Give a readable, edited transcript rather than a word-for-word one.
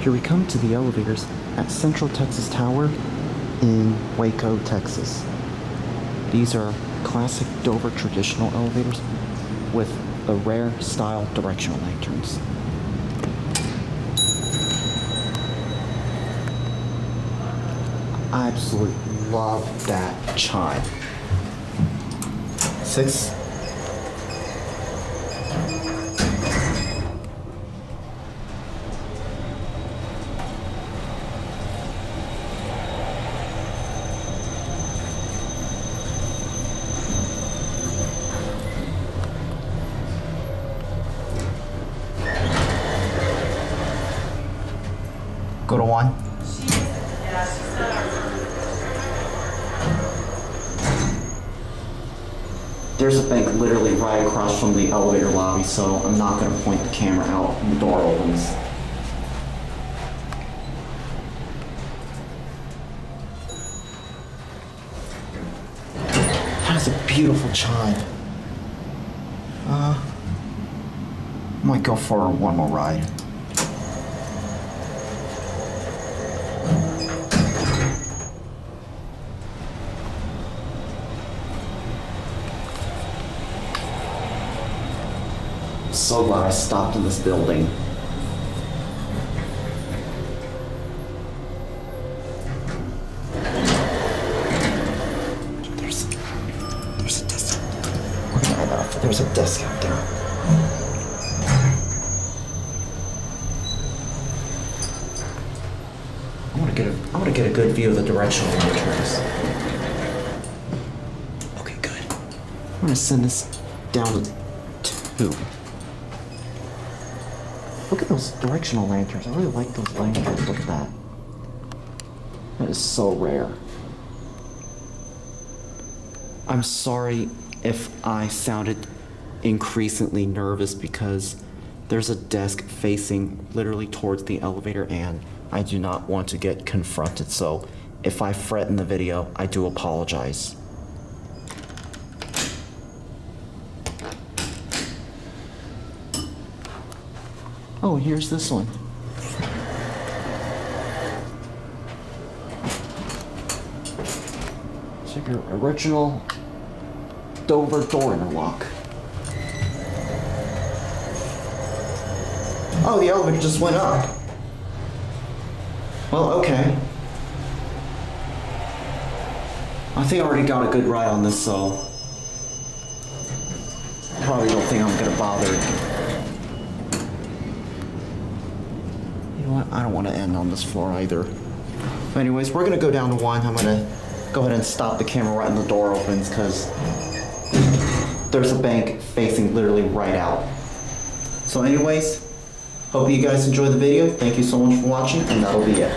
Here we come to the elevators at Central Texas Tower in Waco, Texas. These are classic Dover traditional elevators with the rare style directional lanterns. I absolutely love that chime. 6. Go to 1. There's a bank literally right across from the elevator lobby, so I'm not going to point the camera out when the door opens. That is a beautiful chime. I might go for one more ride. So glad I stopped in this building. There's a desk. We're gonna head out. There's a desk out there. I want to get a good view of the directional lanterns. Okay, good. I'm gonna send this down to 2. Look at those directional lanterns. I really like those lanterns. Look at that. That is so rare. I'm sorry if I sounded increasingly nervous because there's a desk facing literally towards the elevator and I do not want to get confronted. So if I fret in the video, I do apologize. Oh, here's this one. Check your original Dover door interlock. Oh, the elevator just went up. Well, okay. I think I already got a good ride on this, so probably don't think I'm gonna bother. You know what? I don't want to end on this floor either. But anyways, we're gonna go down to 1. I'm gonna go ahead and stop the camera right when the door opens because there's a bank facing literally right out. So anyways, hope you guys enjoyed the video. Thank you so much for watching, and that'll be it.